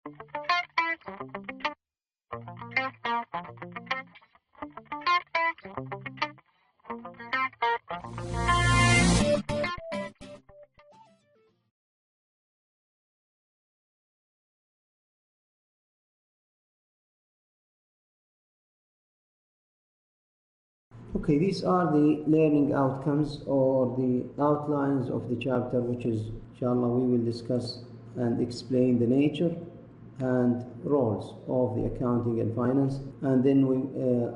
Okay, these are the learning outcomes or the outlines of the chapter, which is, inshallah, we will discuss and explain the nature and roles of the accounting and finance, and then we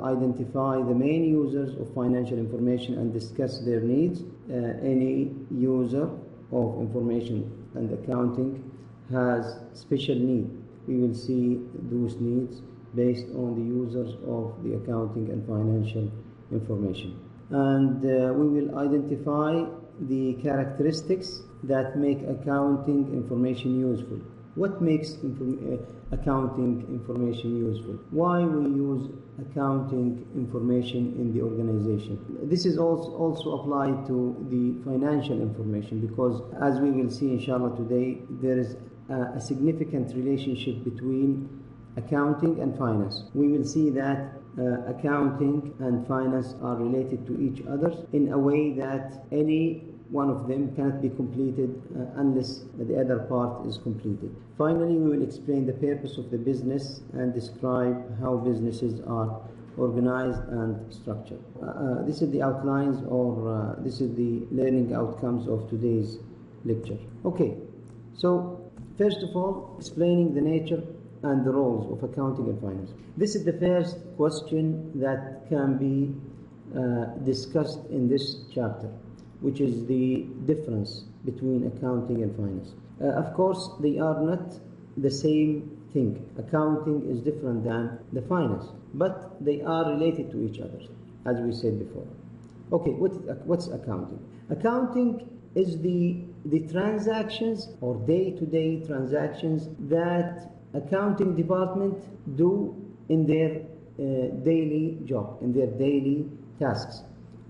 identify the main users of financial information and discuss their needs. Any user of information and accounting has special need. We will see those needs based on the users of the accounting and financial information, and we will identify the characteristics that make accounting information useful. What makes accounting information useful? Why we use accounting information in the organization? This is also applied to the financial information, because as we will see inshallah today, there is a significant relationship between accounting and finance. We will see that accounting and finance are related to each other in a way that any one of them cannot be completed unless the other part is completed. Finally, we will explain the purpose of the business and describe how businesses are organized and structured. This is the outlines, or this is the learning outcomes of today's lecture. Okay, so first of all, explaining the nature and the roles of accounting and finance. This is the first question that can be discussed in this chapter, which is the difference between accounting and finance. Of course, they are not the same thing. Accounting is different than the finance, but they are related to each other, as we said before. Okay, what's accounting? Accounting is the transactions or day-to-day transactions that accounting department do in their daily job, in their daily tasks.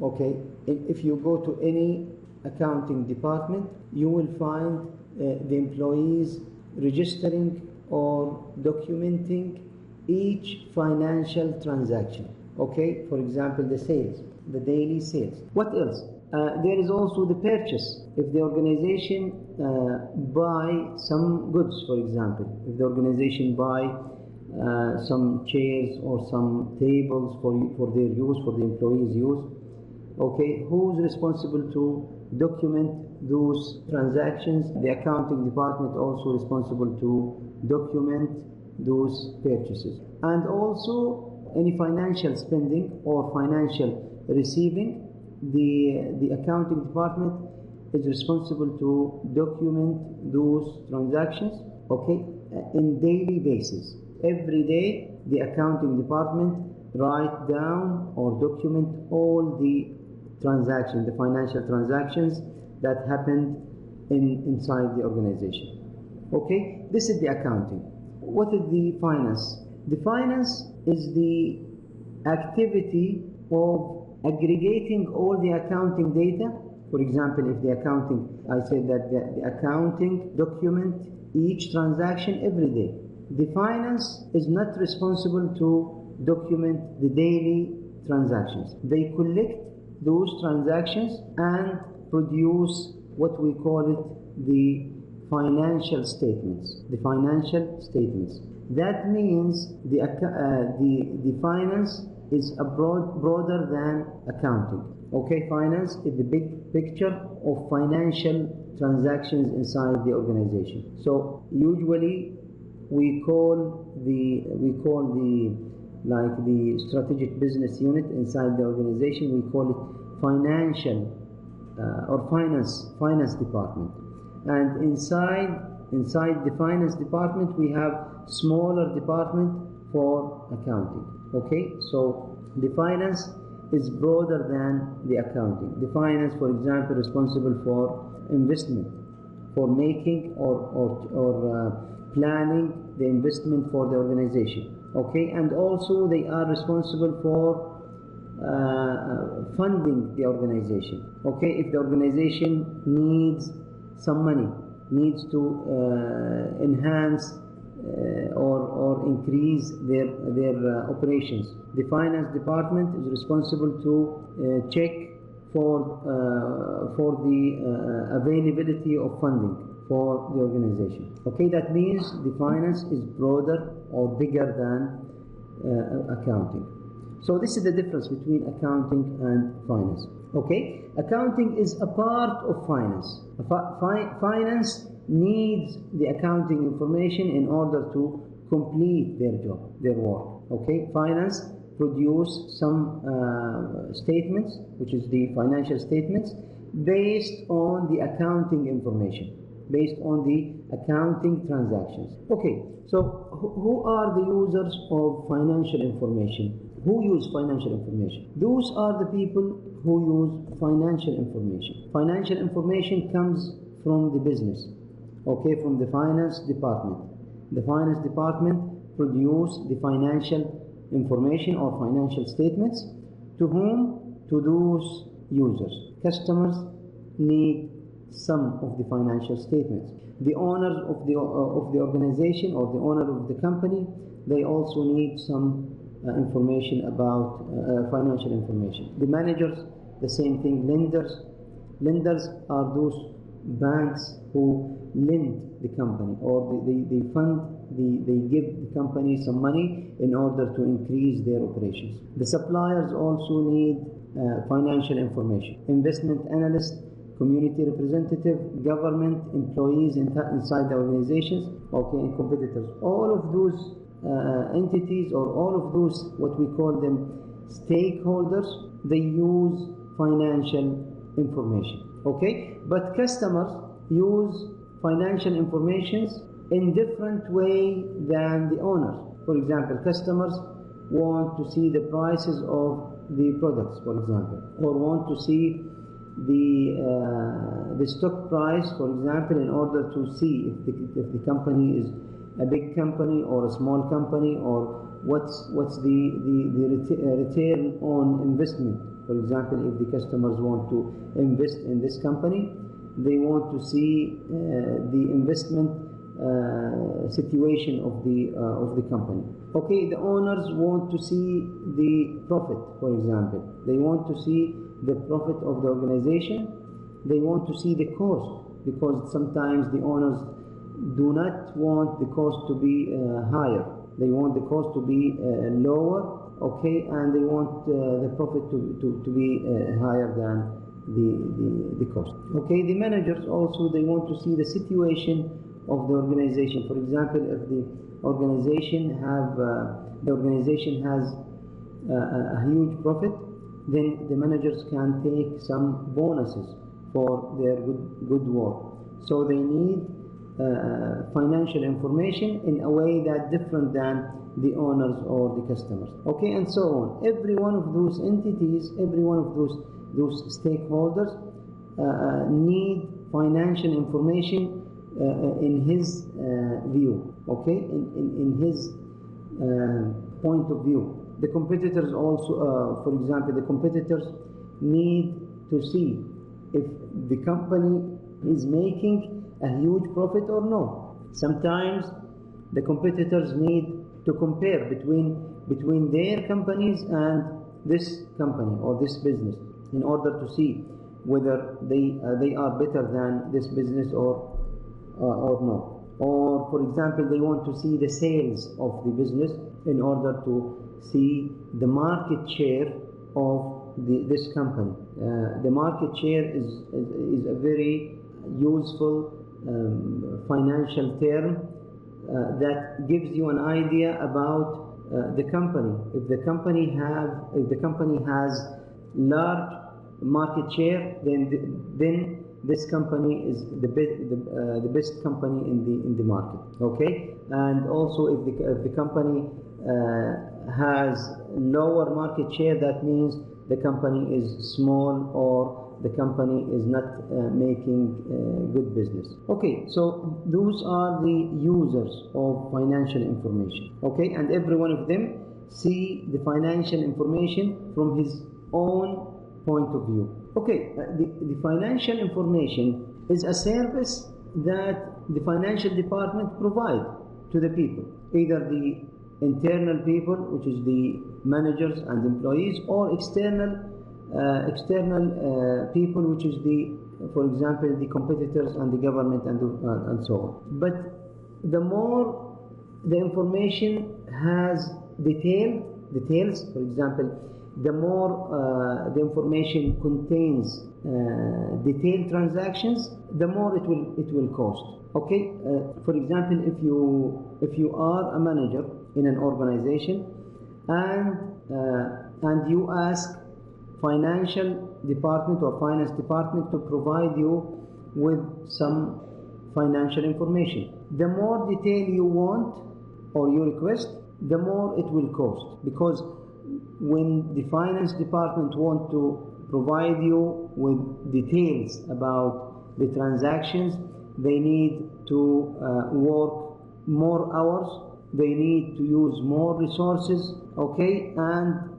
Okay, if you go to any accounting department, you will find the employees registering or documenting each financial transaction. Okay, for example, the sales, the daily sales. What else? There is also the purchase. If the organization buy some goods, for example, if the organization buy some chairs or some tables for their use, for the employees' use, okay, who's responsible to document those transactions? The accounting department also responsible to document those purchases. And also any financial spending or financial receiving, the accounting department is responsible to document those transactions, okay, in daily basis. Every day, the accounting department write down or document all the transactions, the financial transactions that happened inside the organization. Okay, this is the accounting. What is the finance? The finance is the activity of aggregating all the accounting data. For example, if the accounting, I said that the accounting document each transaction every day. The finance is not responsible to document the daily transactions. They collect those transactions and produce what we call it the financial statements. The financial statements. That means the finance is broader than accounting. Okay, finance is the big picture of financial transactions inside the organization. So usually we call the strategic business unit inside the organization, we call it financial or finance department. And inside the finance department we have smaller department for accounting. Okay, so the finance is broader than the accounting. The finance, for example, responsible for investment, for making or planning the investment for the organization. Okay, and also they are responsible for funding the organization. Okay, if the organization needs some money, needs to enhance or increase their operations. The finance department is responsible to check for the availability of funding for the organization. Okay, that means the finance is broader or bigger than accounting. So this is the difference between accounting and finance. Okay, accounting is a part of finance. Finance needs the accounting information in order to complete their job, their work. Okay, finance produce some statements, which is the financial statements, based on the accounting information, based on the accounting transactions. Okay, so who are the users of financial information? Who use financial information? Those are the people who use financial information. Financial information comes from the business, okay, from the finance department. The finance department produce the financial information or financial statements. To whom? To those users. Customers need some of the financial statements. The owners of the organization or the owner of the company, they also need some information about financial information. The managers, the same thing. Lenders are those banks who lend the company, or they fund, they give the company some money in order to increase their operations. The suppliers also need financial information. Investment analysts, community representative, government employees inside the organizations, okay, and competitors. All of those entities, or all of those, what we call them stakeholders, they use financial information. Okay, but customers use financial information in different way than the owners. For example, customers want to see the prices of the products, for example, or want to see the stock price, for example, in order to see if the company is a big company or a small company, or what's the return on investment. For example, if the customers want to invest in this company, they want to see the investment situation of the company. Okay, the owners want to see the profit, for example. They want to see the profit of the organization. They want to see the cost, because sometimes the owners do not want the cost to be higher. They want the cost to be lower, okay, and they want the profit to be higher than the cost. Okay, the managers also, they want to see the situation of the organization. For example, if the organization has a huge profit, then the managers can take some bonuses for their good work. So they need financial information in a way that different than the owners or the customers. Okay, and so on. Every one of those entities, every one of those stakeholders need financial information in his view, okay, in his point of view. The competitors also, for example, the competitors need to see if the company is making a huge profit or no. Sometimes the competitors need to compare between their companies and this company or this business in order to see whether they are better than this business or no. Or, for example, they want to see the sales of the business in order to see the market share of this company. The market share is a very useful financial term that gives you an idea about the company. If the company has large market share, then this company is the best company in the market. Okay, and also if the company has lower market share, that means the company is small or the company is not making good business. Okay, so those are the users of financial information. Okay, and every one of them see the financial information from his own point of view. Okay, the financial information is a service that the financial department provide to the people, either the internal people, which is the managers and employees, or external people, which is for example, the competitors and the government and so on. But the more the information has details, for example, the more the information contains detailed transactions, the more it will cost. Okay, for example, if you are a manager in an organization and you ask financial department or finance department to provide you with some financial information, the more detail you want or you request, the more it will cost, because when the finance department want to provide you with details about the transactions, they need to work more hours, they need to use more resources, okay, and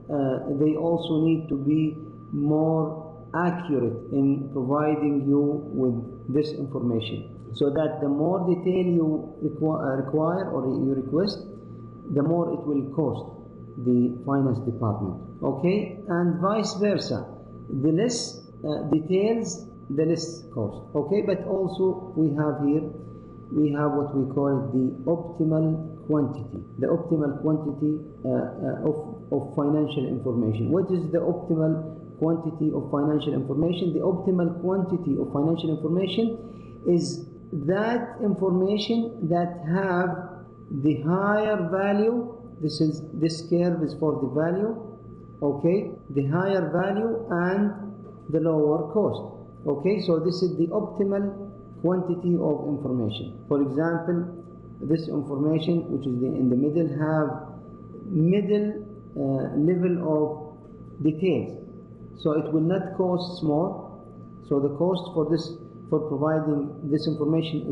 they also need to be more accurate in providing you with this information, so that the more detail you require or you request, the more it will cost the finance department, okay, and vice versa. The less details, the less cost, okay. But also we have what we call it the optimal quantity, of financial information. What is the optimal quantity of financial information? The optimal quantity of financial information is that information that have the higher value. This curve is for the value, okay, the higher value and the lower cost, okay. So this is the optimal quantity of information. For example, this information, which is in the middle, have middle level of details, so it will not cost more. So the cost for providing this information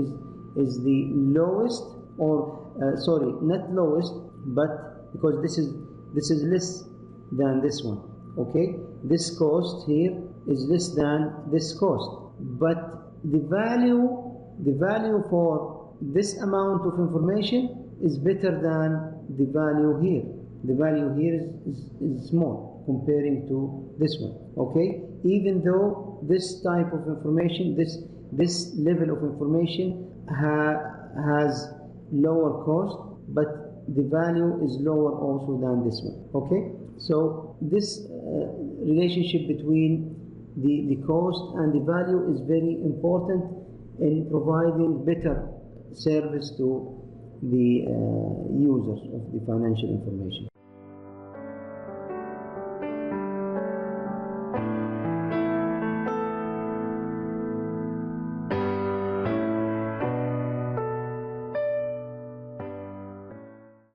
is the lowest, or sorry, not lowest, but because this is less than this one, okay. This cost here is less than this cost, but the value for this amount of information is better than the value here. The value here is small comparing to this one, okay. Even though this type of information, this level of information has lower cost, but the value is lower also than this one, okay. So this relationship between the cost and the value is very important in providing better service to the users of the financial information.